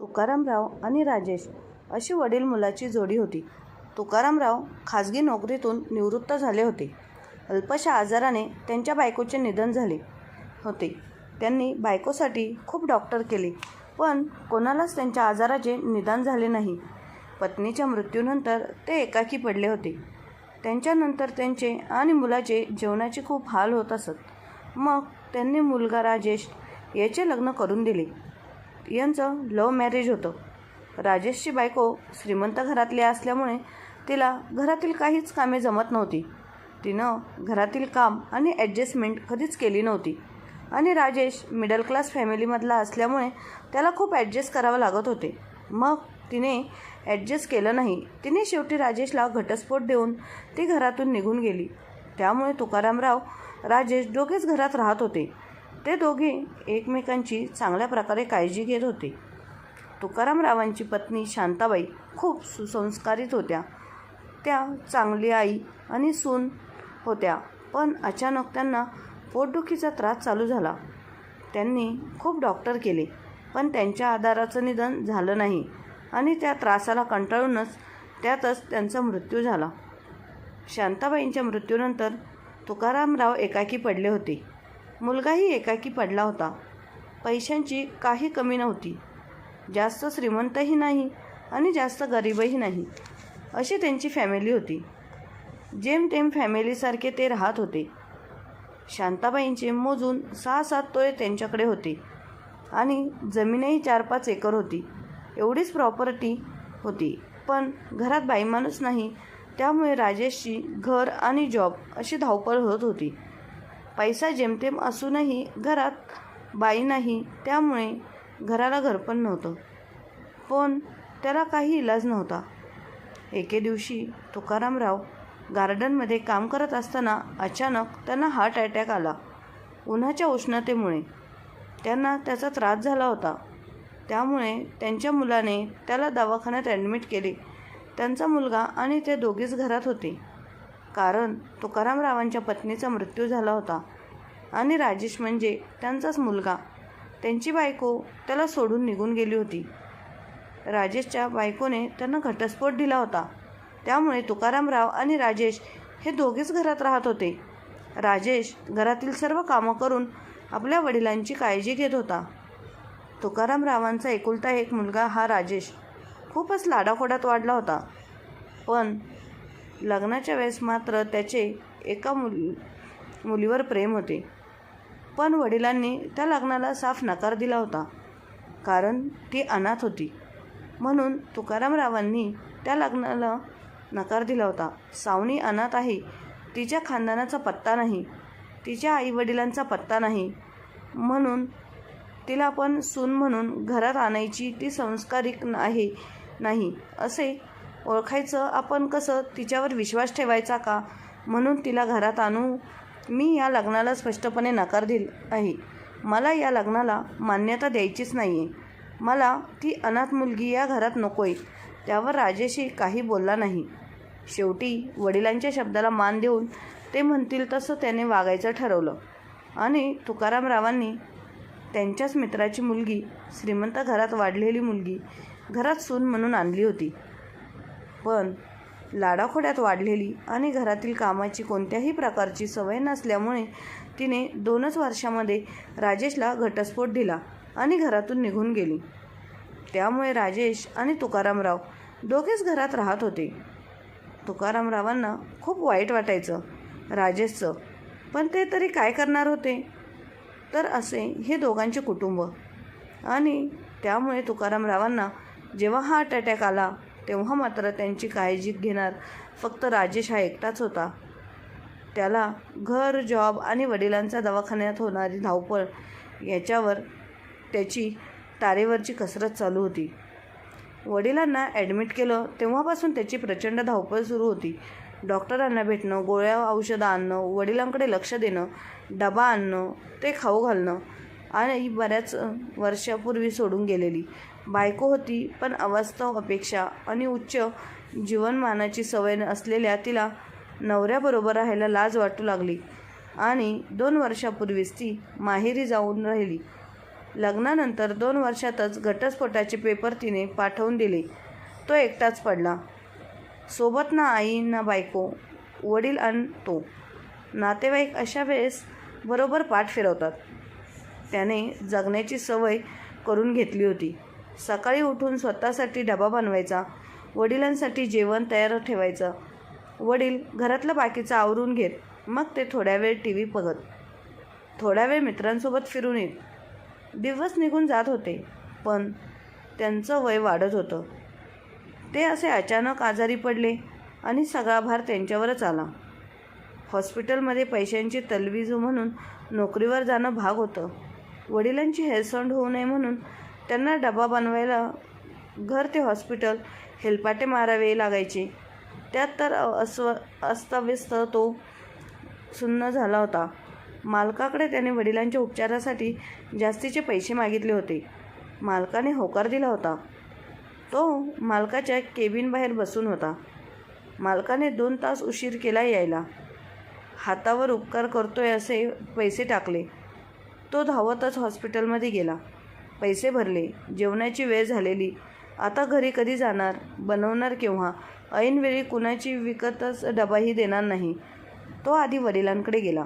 तुकारामराव आणि राजेश अशी वडील मुलाची जोडी होती. तुकारामराव खाजगी नोकरीतून निवृत्त झाले होते. अल्पशा आजाराने त्यांच्या बायकोचे निधन झाले होते. त्यांनी बायकोसाठी खूप डॉक्टर केले, पण कोणालाच त्यांच्या आजाराचे निदान झाले नाही. पत्नीच्या मृत्यूनंतर ते एकाकी पडले होते. त्यांच्यानंतर त्यांचे आणि मुलाचे जेवणाचे खूप हाल होत असत. मग त्यांनी मुलगा राजेश याचे लग्न करून दिले. यांचं लव्ह मॅरेज होतं. राजेशची बायको श्रीमंत घरातली असल्यामुळे तिला घरातील काहीच कामे जमत नव्हती. तिनं घरातील काम आणि ॲडजस्टमेंट कधीच केली नव्हती. आणि राजेश मिडल क्लास फॅमिलीमधला असल्यामुळे त्याला खूप ॲडजस्ट करावं लागत होते. मग तिने ॲडजस्ट केलं नाही. तिने शेवटी राजेशला घटस्फोट देऊन ती घरातून निघून गेली. त्यामुळे तुकारामराव राजेश दोघेच घरात राहत होते. ते दोघे एकमेकांची चांगल्या प्रकारे काळजी घेत होते. तुकारामरावांची पत्नी शांताबाई खूप सुसंस्कारित होत्या. त्या चांगली आई आणि सून होत्या. पण अचानक त्यांना पोटदुखीचा त्रास चालू झाला. त्यांनी खूप डॉक्टर केले, पण त्यांच्या आजाराचं निधन झालं नाही आणि त्या त्रासाला कंटाळूनच त्यातच त्यांचा मृत्यू झाला. शांताबाईंच्या मृत्यूनंतर तुकारामराव एकाकी पडले होते. मुलगाही एकाकी पडला होता. पैशांची काही कमी नव्हती. जास्त श्रीमंतही नाही आणि जास्त गरीबही नाही, अशी त्यांची फॅमिली होती. जेमतेम फॅमिलीसारखे ते राहत होते. शांताबाईंचे मोजून 6-7 तोळे त्यांच्याकडे होते आणि जमीनही 4-5 एकर होती. एवढीच प्रॉपर्टी होती. पण घरात बाईमाणूस नाही, त्यामुळे राजेशची घर आणि जॉब अशी धावपळ होत होती. पैसा जेमतेम असूनही घरात बाई नाही, त्यामुळे घराला घरपण नव्हतं. पण त्याला काही इलाज नव्हता. एके दिवशी तुकारामराव गार्डनमध्ये काम करत असताना अचानक त्यांना हार्ट अटॅक आला. उन्हाच्या उष्णतेमुळे त्यांना त्याचा त्रास झाला होता. त्यामुळे त्यांच्या मुलाने त्याला दवाखान्यात ॲडमिट केले. त्यांचा मुलगा आणि ते दोघेच घरात होते. कारण तुकारामरावांच्या पत्नीचा मृत्यू झाला होता आणि राजेश म्हणजे त्यांचाच मुलगा. त्यांची बायको त्याला सोडून निघून गेली होती. राजेशच्या बायकोने त्यांना घटस्फोट दिला होता. त्यामुळे तुकारामराव आणि राजेश हे दोघेच घरात राहत होते. राजेश घरातील सर्व कामं करून आपल्या वडिलांची काळजी घेत होता. तुकारामरावांचा एकुलता एक मुलगा हा राजेश खूपच लाडाखोडात वाढला होता. पण लग्नाच्या वेळेस मात्र त्याचे एका मुलीवर प्रेम होते. पण वडिलांनी त्या लग्नाला साफ नकार दिला होता, कारण ती अनाथ होती. म्हणून तुकारामरावांनी त्या लग्नाला नकार दिला होता. सावनी अनाथ आहे. तिच्या खानदानाचा पत्ता नाही, तिच्या आईवडिलांचा पत्ता नाही, म्हणून तिला पण सून म्हणून घरात आणायची. ती संस्कारिक आहे नाही असे ओळखायचं आपण कसं? तिच्यावर विश्वास ठेवायचा का? म्हणून तिला घरात आणू. मी या लग्नाला स्पष्टपणे नकार दिला आहे. मला या लग्नाला मान्यता द्यायचीच नाही आहे. मला ती अनाथ मुलगी या घरात नको आहे. त्यावर राजेशही काही बोलला नाही. शेवटी वडिलांच्या शब्दाला मान देऊन ते म्हणतील तसं त्याने वागायचं ठरवलं आणि तुकारामरावांनी त्यांच्याच मित्राची मुलगी, श्रीमंत घरात वाढलेली मुलगी, घरात सून म्हणून आणली होती. पण लाडाखोड्यात वाढलेली आणि घरातील कामाची कोणत्याही प्रकारची सवय नसल्यामुळे तिने 2च वर्षामध्ये राजेशला घटस्फोट दिला आणि घरातून निघून गेली. त्यामुळे राजेश आणि तुकारामराव दोघेच घरात राहत होते. तुकारामरावांना खूप वाईट वाटायचं राजेशचं, पण ते तरी काय करणार होते? तर असे हे दोघांचे कुटुंब. आणि त्यामुळे तुकारामरावांना जेव्हा हार्ट अटॅक आला तेव्हा मात्र त्यांची काळजी घेणार फक्त राजेश हा एकटाच होता. त्याला घर, जॉब आणि वडिलांचा दवाखान्यात होणारी धावपळ याच्यावर त्याची तारेवरची कसरत चालू होती. वडिलांना ॲडमिट केलं तेव्हापासून त्याची प्रचंड धावपळ सुरू होती. डॉक्टरांना भेटणं, गोळ्या औषधं आणणं, वडिलांकडे लक्ष देणं, डबा आणणं, ते खाऊ घालणं. आणि बऱ्याच वर्षापूर्वी सोडून गेलेली बायको होती, पण अवास्तव अपेक्षा आणि उच्च जीवनमानाची सवय असलेल्या तिला नवऱ्याबरोबर राहायला लाज वाटू लागली आणि 2 वर्षापूर्वीच ती माहेरी जाऊन राहिली. लग्नानंतर 2 वर्षातच घटस्फोटाचे पेपर तिने पाठवून दिले. तो एकटाच पडला. सोबत ना आई ना बायको, वडील आणि तो. नातेवाईक अशा वेळेस बरोबर पाठ फिरवतात. त्याने जगण्याची सवय करून घेतली होती. सकाळी उठून स्वतःसाठी डबा बनवायचा, वडिलांसाठी जेवण तयार ठेवायचं. वडील घरातलं बाकीचं आवरून घेत. मग ते थोड्या वेळ TV बघत, थोड्या वेळ मित्रांसोबत फिरून येत. दिवस निघून जात होते, पण त्यांचं वय वाढत होतं. ते असे अचानक आजारी पडले आणि सगळा भार त्यांच्यावरच आला. हॉस्पिटलमध्ये पैशांची तलवीज म्हणून नोकरीवर जाणं भाग होतं. वडिलांची हेळसांड होऊ नये म्हणून त्यांना डबा बनवायला घर ते हॉस्पिटल हेलपाटे मारावे लागायचे. त्यात तर अस्ताव्यस्त तो सुन्न झाला होता. मालकाकडे त्याने वडिलांच्या उपचारासाठी जास्तीचे पैसे मागितले होते. मालकाने होकार दिला होता. तो मालकाच्या केबिनबाहेर बसून होता. मालकाने 2 तास उशीर केला यायला. हातावर उपकार करतोय असे पैसे टाकले. तो धावतच हॉस्पिटलमध्ये गेला. पैसे भरले. जेवणाची वेळ झालेली. आता घरी कधी जाणार, बनवणार केव्हा? ऐनवेळी कुणाची विकतच डबाही देणार नाही. तो आधी वडिलांकडे गेला.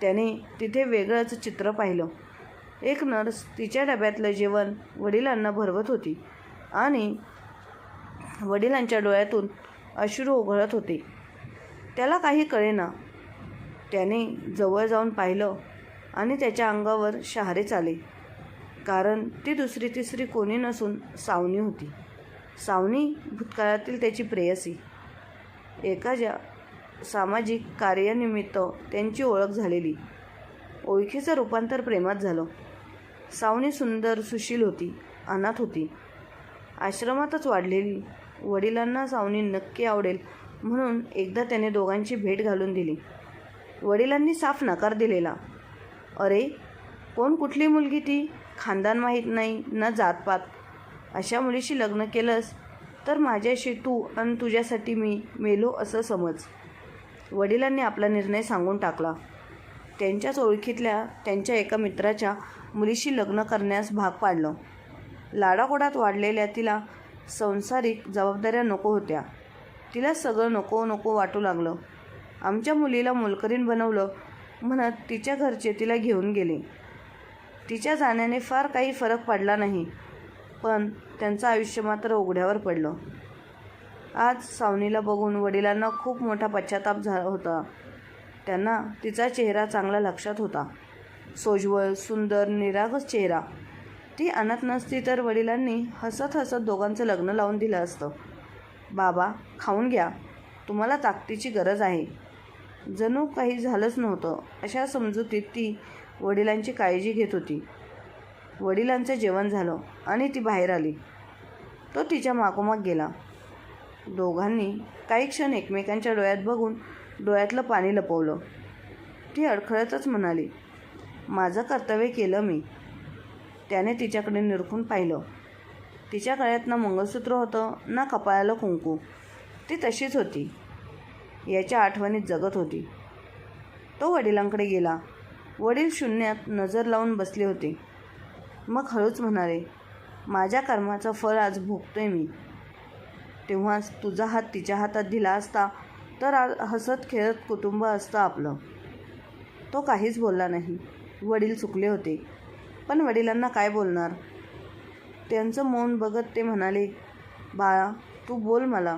त्याने तिथे वेगळंच चित्र पाहिलं. एक नर्स तिच्या डब्यातलं जेवण वडिलांना भरवत होती आणि वडिलांच्या डोळ्यातून अश्रू ओघळत होते. त्याला काही कळेना. त्याने जवळ जाऊन पाहिलं आणि त्याच्या अंगावर शहारेच आले. कारण ती दुसरी तिसरी कोणी नसून सावनी होती. सावनी भूतकाळातील त्याची प्रेयसी. एका सामाजिक कार्यानिमित्त त्यांची ओळख झालेली. ओळखीचं रूपांतर प्रेमात झालं. सावनी सुंदर, सुशील होती. अनाथ होती. आश्रमातच वाढलेली. वडिलांना सावनी नक्की आवडेल म्हणून एकदा त्याने दोघांची भेट घालून दिली. वडिलांनी साफ नकार दिलेला. अरे, कोण कुठली मुलगी ती? खानदान माहीत नाही ना जातपात. अशा मुलीशी लग्न केलंस तर माझ्याशी तू आणि तुझ्यासाठी मी मेलो असं समज. वडिलांनी आपला निर्णय सांगून टाकला. त्यांच्याच ओळखीतल्या त्यांच्या एका मित्राच्या मुलीशी लग्न करण्यास भाग पाडलं. लाडाकोडात वाढलेल्या तिला सांसारिक जबाबदाऱ्या नको होत्या. तिला सगळं नको नको वाटू लागलं. आमच्या मुलीला मोलकरीण बनवलं म्हणत तिच्या घरचे तिला घेऊन गेले. तिच्या जाण्याने फार काही फरक पडला नाही, पण त्यांचं आयुष्य मात्र उघड्यावर पडलं. आज सावनीला बघून वडिलांना खूप मोठा पश्चाताप झाला होता. त्यांना तिचा चेहरा चांगला लक्षात होता. सोज्वळ, सुंदर, निरागस चेहरा. ती अनाथ नसती तर वडिलांनी हसत हसत दोघांचं लग्न लावून दिलं असतं. बाबा, खाऊन घ्या, तुम्हाला ताकदीची गरज आहे. जणू काही झालंच नव्हतं अशा समजुतीत ती वडिलांची काळजी घेत होती. वडिलांचं जेवण झालं आणि ती बाहेर आली. तो तिच्या मागोमाग गेला. दोघांनी काही क्षण एकमेकांच्या डोळ्यात बघून डोळ्यातलं पाणी लपवलं. ती अडखळतच म्हणाली, माझं कर्तव्य केलं मी. त्याने तिच्याकडे निरखून पाहिलं. तिच्या गळ्यात ना मंगळसूत्र होतं ना कपाळाला कुंकू. ती तशीच होती. याच्या आठवणीत जगत होती. तो वडिलांकडे गेला. वडील शून्यात नजर लावून बसले होते. मग हळूच म्हणाले, माझ्या कर्माचं फळ आज भोगतोय मी. तेव्हाच तुझा हात तिच्या हातात दिला असता तर आज हसत खेळत कुटुंब असतं आपलं. तो काहीच बोलला नाही. वडील चुकले होते, पण वडिलांना काय बोलणार? त्यांचं मौन बघत ते म्हणाले, बाळा, तू बोल, मला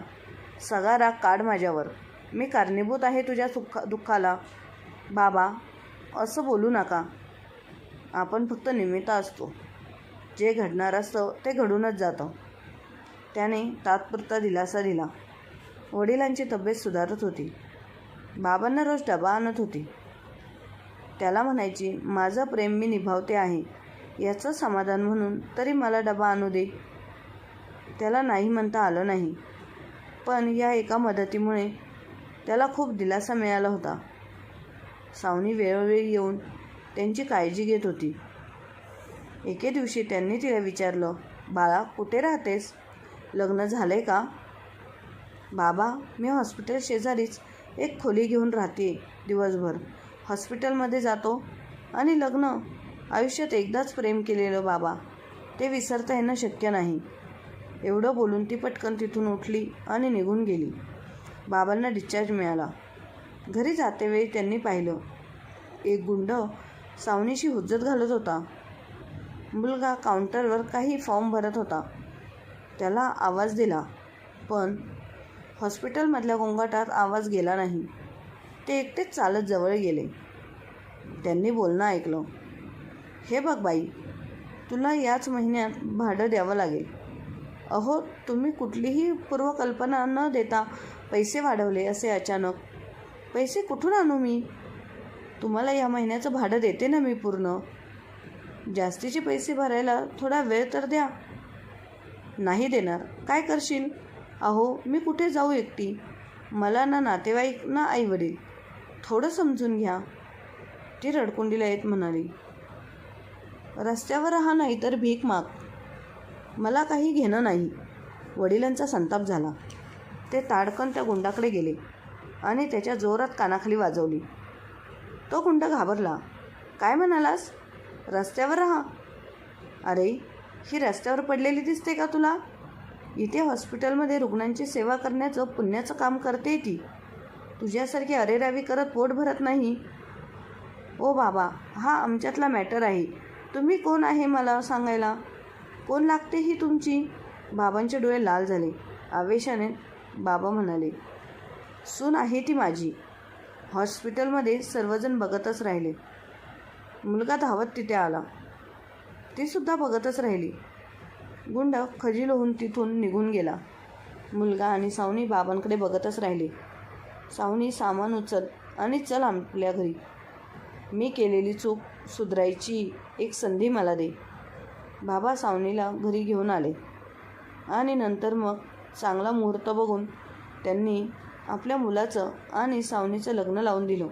सगळा राग काढ माझ्यावर. मी कारणीभूत आहे तुझ्या दुःखाला. बाबा, असं बोलू नका. आपण फक्त निमित्त असतो. जे घडणार असतं ते घडूनच जातं. त्याने तात्पुरता दिलासा दिला. वडिलांची तब्येत सुधारत होती. बाबांना रोज डबा आणत होती. त्याला म्हणायची, माझं प्रेम मी निभावते आहे याचं समाधान म्हणून तरी मला डबा आणू दे. त्याला नाही म्हणता आलं नाही, पण या एका मदतीमुळे त्याला खूप दिलासा मिळाला होता. सावनी वेळोवेळी येऊन त्यांची काळजी घेत होती. एके दिवशी त्यांनी तिला विचारलं, बाळा, कुठे राहतेस? लग्न झालंय का? बाबा, मी हॉस्पिटल शेजारीच एक खोली घेऊन राहते. दिवसभर हॉस्पिटलमध्ये जातो आणि लग्न आयुष्यात एकदाच प्रेम केलेलं बाबा, ते विसरता येणं शक्य नाही. एवढं बोलून ती पटकन तिथून उठली आणि निघून गेली. बाबांना डिस्चार्ज मिळाला. घरी जातेवेळी त्यांनी पाहिलं, एक गुंड सावनीशी हुज्जत घालत होता. मुलगा काउंटरवर काही फॉर्म भरत होता. त्याला आवाज दिला, पण हॉस्पिटलमधल्या गोंगाटात आवाज गेला नाही. ते एकटेच चालत जवळ गेले. त्यांनी बोलणं ऐकलं. हे बघ बाई, तुला याच महिन्यात भाडं द्यावं लागेल. अहो, तुम्ही कुठलीही पूर्वकल्पना न देता पैसे वाढवले असे अचानक. पैसे कुठून आणू मी? तुम्हाला या महिन्याचं भाडं देते ना मी पूर्ण. जास्तीचे पैसे भरायला थोडा वेळ तर द्या. नाही देणार. काय करशील? अहो, मी कुठे जाऊ एकटी? मला ना नातेवाईक ना आईवडील. थोडं समजून घ्या. ती रडकुंडीला येत म्हणाली, रस्त्यावर राहा नाही तर भीक माग. मला काही घेणं नाही. वडिलांचा संताप झाला. ते ताडकन त्या गुंडाकडे गेले आणि त्याच्या जोरात कानाखाली वाजवली. तो गुंड घाबरला. काय म्हणालास? रस्त्यावर राहा? अरे, ही रस्त्यावर पडलेली दिसते का तुला? इथे हॉस्पिटलमध्ये रुग्णांची सेवा करण्याचं पुण्याचं काम करते ती. तुझ्यासारखी अरेरावी करत पोट भरत नाही. ओ बाबा, हा आमच्यातला मॅटर आहे. तुम्ही कोण आहे मला सांगायला? कोण लागते ही तुमची? बाबांचे डोळे लाल झाले. आवेशाने बाबा म्हणाले, सून आहे ती माझी. हॉस्पिटलमध्ये सर्वजण बघतच राहिले. मुलगा धावत तिथे आला. तीसुद्धा बघतच राहिली. गुंड खजील होऊन तिथून निघून गेला. मुलगा आणि सावनी बाबांकडे बघतच राहिले. सावनी, सामान उचल आणि चल आपल्या घरी. मी केलेली चूक सुधारायची एक संधी मला दे. बाबा सावनीला घरी घेऊन आले आणि नंतर मग चांगला मुहूर्त बघून त्यांनी आपल्या मुलाचं आणि सावनीचं लग्न लावून दिलं.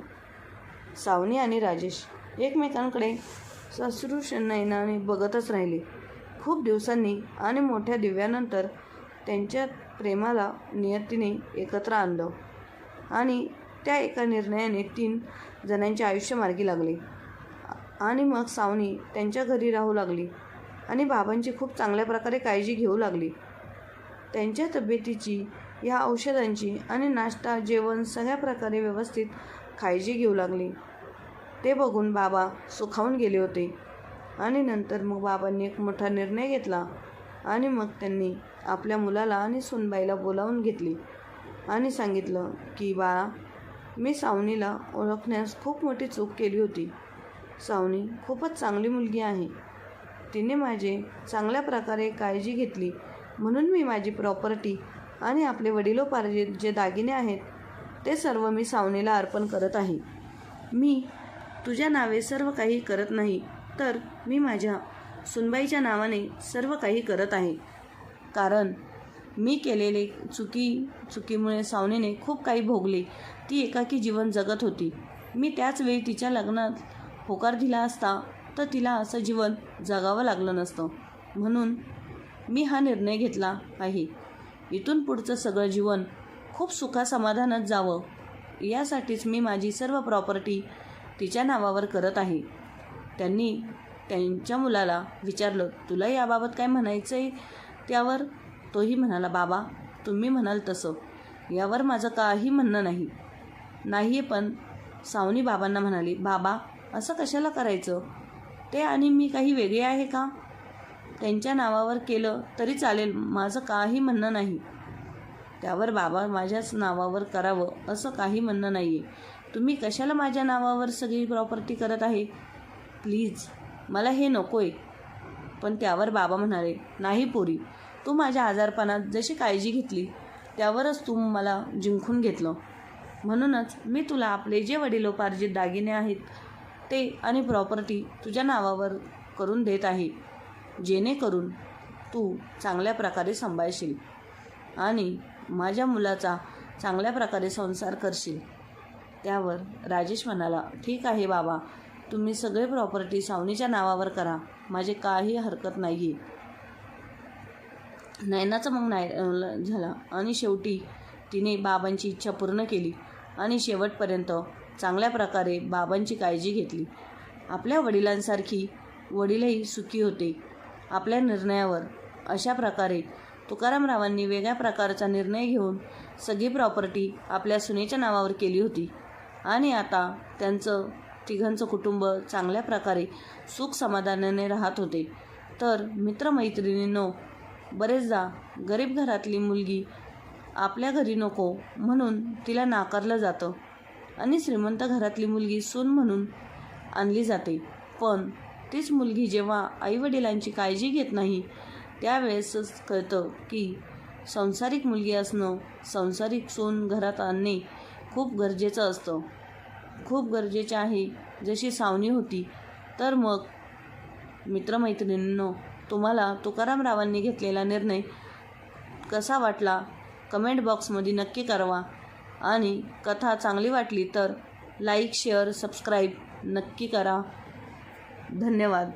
सावनी आणि राजेश एकमेकांकडे साश्रुश नयनाने बघतच राहिले. खूप दिवसांनी आणि मोठ्या दिव्यानंतर त्यांच्या प्रेमाला नियतीने एकत्र आणलं आणि त्या एका निर्णयाने 3 जणांचे आयुष्य मार्गी लागले. आणि मग सावनी त्यांच्या घरी राहू लागली आणि बाबांची खूप चांगल्या प्रकारे काळजी घेऊ लागली. त्यांच्या तब्येतीची, या औषधांची आणि नाश्ता, जेवण सगळ्या प्रकारे व्यवस्थित काळजी घेऊ लागली. ते बघून बाबा सुखावून गेले होते. आणि नंतर मग बाबांनी एक मोठा निर्णय घेतला आणि मग त्यांनी आपल्या मुलाला आणि सुनबाईला बोलावून घेतली आणि सांगितलं की बाळा, मी सावनीला ओळखण्यास खूप मोठी चूक केली होती. सावनी खूपच चांगली मुलगी आहे. तिने माझे चांगल्या प्रकारे काळजी घेतली म्हणून मी माझी प्रॉपर्टी आणि आपले वडिलोपार्जित जे दागिने आहेत ते सर्व मी सावनीला अर्पण करत आहे. मी तुझ्या नावे सर्व काही करत नाही, तर मी माझ्या सुनबाईच्या नावाने सर्व काही करत आहे. कारण मी केलेले चुकीमुळे सावनीने खूप काही भोगले. ती एकाकी जीवन जगत होती. मी त्याच वेळी तिच्या लग्नात होकार दिला असता तर तिला असं जीवन जगावं लागलं नसतं. म्हणून मी हा निर्णय घेतला आहे. इथून पुढचं सगळं जीवन खूप सुखासमाधानात जावं यासाठीच मी माझी सर्व प्रॉपर्टी तिच्या नावावर करत आहे. त्यांनी त्यांच्या मुलाला विचारलं, तुला याबाबत काय म्हणायचं आहे? त्यावर तोही म्हणाला, बाबा तुम्ही म्हणाल तसं. यावर माझं काही म्हणणं नाही. पण सावनी बाबांना म्हणाली, बाबा असं कशाला करायचं? ते आणि मी काही वेगळे आहे का? त्यांच्या नावावर केलं तरी चालेल, माझं काही म्हणणं नाही. त्यावर बाबा, माझ्याच नावावर करावं असं काही म्हणणं नाही आहे. तुम्ही कशाला माझ्या नावावर सगळी प्रॉपर्टी करत आहे? प्लीज, मला हे नको आहे. पण त्यावर बाबा म्हणाले, नाही पोरी, तू माझ्या आजारपणात जशी काळजी घेतली त्यावरच तू मला जिंकून घेतलं. म्हणूनच मी तुला आपले जे वडिलोपार्जित दागिने आहेत ते आणि प्रॉपर्टी तुझ्या नावावर करून देत आहे, जेणेकरून तू चांगल्या प्रकारे सांभाळशील आणि माझ्या मुलाचा चांगल्या प्रकारे संसार करशील. त्यावर राजेश म्हणाला, ठीक आहे बाबा, तुम्ही सगळे प्रॉपर्टी सावनीच्या नावावर करा, माझे काही हरकत नाही आहे. नयनाचं मग झाला आणि शेवटी तिने बाबांची इच्छा पूर्ण केली आणि शेवटपर्यंत चांगल्या प्रकारे बाबांची काळजी घेतली. आपल्या वडिलांसारखी वडीलही सुखी होते आपल्या निर्णयावर. अशा प्रकारे तुकारामरावांनी वेगळ्या प्रकारचा निर्णय घेऊन सगळी प्रॉपर्टी आपल्या सुनेच्या नावावर केली होती आणि आता त्यांचं तिघांचं कुटुंब चांगल्या प्रकारे सुख समाधानाने राहत होते. तर मित्रमैत्रिणींनो, बरेचदा गरीब घरातली मुलगी आपल्या घरी नको म्हणून तिला नाकारलं जातं आणि श्रीमंत घरातली मुलगी सून म्हणून आणली जाते. पण तीच मुलगी जेव्हा आईवडिलांची काळजी घेत नाही त्यावेळेसच कळतं की संसारिक मुलगी असणं, संसारिक सून घरात आणणे खूप गरजेचं असतं, खूप गरजेचे आहे. जशी सावनी होती. तर मग मित्रमैत्रिणींनो, तुम्हाला तुकारामरावांनी घेतलेला निर्णय कसा वाटला कमेंट बॉक्समध्ये नक्की कळवा आणि कथा चांगली वाटली तर लाईक, शेअर, सबस्क्राईब नक्की करा. धन्यवाद.